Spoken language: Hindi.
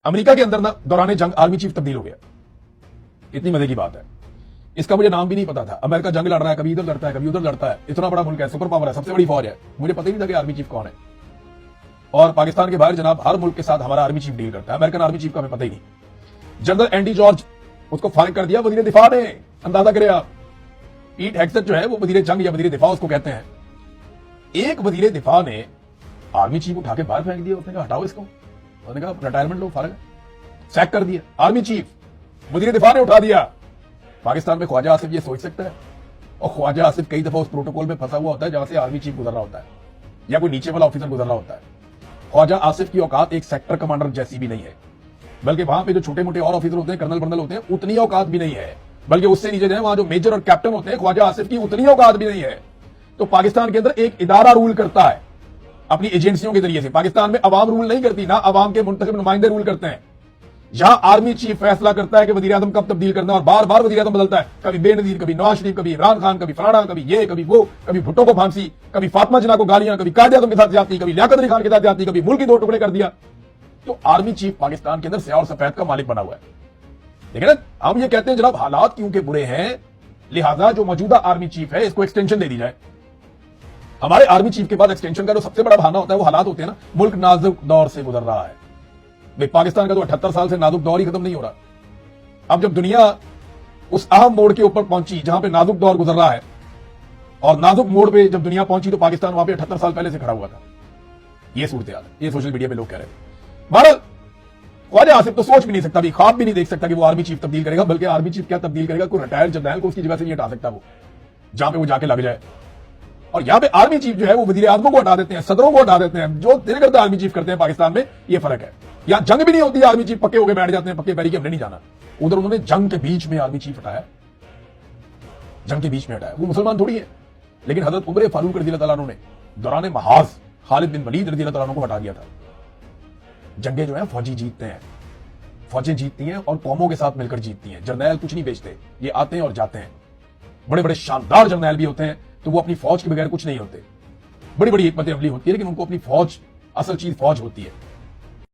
अमेरिका के अंदर ना दौरान जंग आर्मी चीफ तब्दील हो गया। इतनी मजे की बात है, इसका मुझे नाम भी नहीं पता था। अमेरिका जंग लड़ रहा है, कभी इधर लड़ता है, कभी उधर लड़ता है। इतना बड़ा मुल्क है, सुपर पावर है, सबसे बड़ी फौज है, मुझे पता ही नहीं था कि आर्मी चीफ कौन है। और पाकिस्तान के बाहर जनाब हर मुल्क के साथ हमारा आर्मी चीफ डील करता है। अमेरिकन आर्मी चीफ का हमें पता ही नहीं। जनरल एंडी जॉर्ज, उसको फारिग कर दिया वजीर दिफा ने। अंदाजा करें आप, पीट हेगसेट जो है वो वजीर जंग या वजीर दिफा उसको कहते हैं। एक वजीर दिफा ने आर्मी चीफ उठा के बाहर फेंक दिया। उसने कहा हटाओ इसको, उसने कहा रिटायरमेंट लो, फारिग, सैक कर दिया। आर्मी चीफ वजीर दिफा ने उठा दिया। पाकिस्तान में ख्वाजा आसिफ ये सोच सकता है? और ख्वाजा आसिफ कई दफा उस प्रोटोकॉल में फंसा हुआ होता है जहां से आर्मी चीफ गुजर रहा होता है या कोई नीचे वाला ऑफिसर गुजर रहा होता है। ख्वाजा आसिफ की औकात एक सेक्टर कमांडर जैसी भी नहीं है, बल्कि वहां पे जो छोटे मोटे और ऑफिसर होते हैं, कर्नल बर्नल होते हैं, उतनी औकात भी नहीं है। बल्कि उससे नीचे वहां जो मेजर और कैप्टन होते हैं, ख्वाजा आसिफ की उतनी औकात भी नहीं है। तो पाकिस्तान के अंदर एक इदारा रूल करता है अपनी एजेंसियों के जरिए से। पाकिस्तान में अवाम रूल नहीं करती, ना अवाम के मुंतखब नुमाइंदे रूल करते हैं। यहां आर्मी चीफ फैसला करता है कि वजीर आजम कब तब्दील करना, और बार बार वजीर आजम बदलता है। कभी बेनजीर, कभी नवाज शरीफ, कभी इमरान खान, कभी फलाना, कभी ये, कभी वो, कभी भुट्टो को फांसी, कभी फातिमा जिन्ना को गालियां, कभी कायदे आजम के साथ जाती, कभी लियाकत अली खान के साथ जाती, कभी मुल्क के दो टुकड़े कर दिया। तो आर्मी चीफ पाकिस्तान के अंदर स्याह और सफेद का मालिक बना हुआ है। लेकिन हम ये कहते हैं जनाब हालात क्योंकि बुरे हैं, लिहाजा जो मौजूदा आर्मी चीफ है इसको एक्सटेंशन दे दी जाए। हमारे आर्मी चीफ के बाद एक्सटेंशन का जो सबसे बड़ा बहाना होता है वो हालात होते हैं ना, मुल्क नाजुक दौर से गुजर रहा है। भाई पाकिस्तान का तो 78 साल से नाजुक दौर ही खत्म नहीं हो रहा। अब जब दुनिया उस अहम मोड़ के ऊपर पहुंची जहां पे नाजुक दौर गुजर रहा है, और नाजुक मोड़ पे जब दुनिया पहुंची तो पाकिस्तान वहां पे 78 साल पहले से खड़ा हुआ था। ये सूरत हाल है, ये सोशल मीडिया पे लोग कह रहे हैं। बहरहाल ख्वाजा आसिफ तो सोच भी नहीं सकता, भी ख्वाब भी नहीं देख सकता कि वो आर्मी चीफ तब्दील करेगा। बल्कि आर्मी चीफ क्या तब्दील करेगा, कोई रिटायर्ड जर्नैल को उसकी जगह से नहीं हटा सकता वो, जहां पे वो जाके लग जाए। और यहां पे आर्मी चीफ जो है वो वजीर आजमों को हटा देते हैं, सदरों को हटा देते हैं। जो दिल करता आर्मी चीफ करते हैं पाकिस्तान में, ये फर्क है। यहां जंग भी नहीं होती, आर्मी चीफ पक्के होकर बैठ जाते हैं, पक्के पैरी के हमने नहीं जाना। उधर उन्होंने जंग के बीच में आर्मी चीफ हटाया, जंग के बीच में हटाया। वो मुसलमान थोड़ी है। लेकिन हजरत उमर फारूक रज़ियल्लाहु ताला अन्हु ने दौरान महाज खालिद बिन वलीद रज़ियल्लाहु ताला अन्हु को हटा दिया था। जंगे जो है फौजी जीतते हैं, फौजें जीतती हैं और कौमों के साथ मिलकर जीतती हैं। जर्नैल कुछ नहीं बेचते, ये आते हैं और जाते हैं। बड़े बड़े शानदार जर्नैल भी होते हैं तो वो अपनी फौज के बगैर कुछ नहीं होते। बड़ी बड़ी हिकमत अमली होती है, लेकिन उनको अपनी फौज, असल चीज फौज होती है।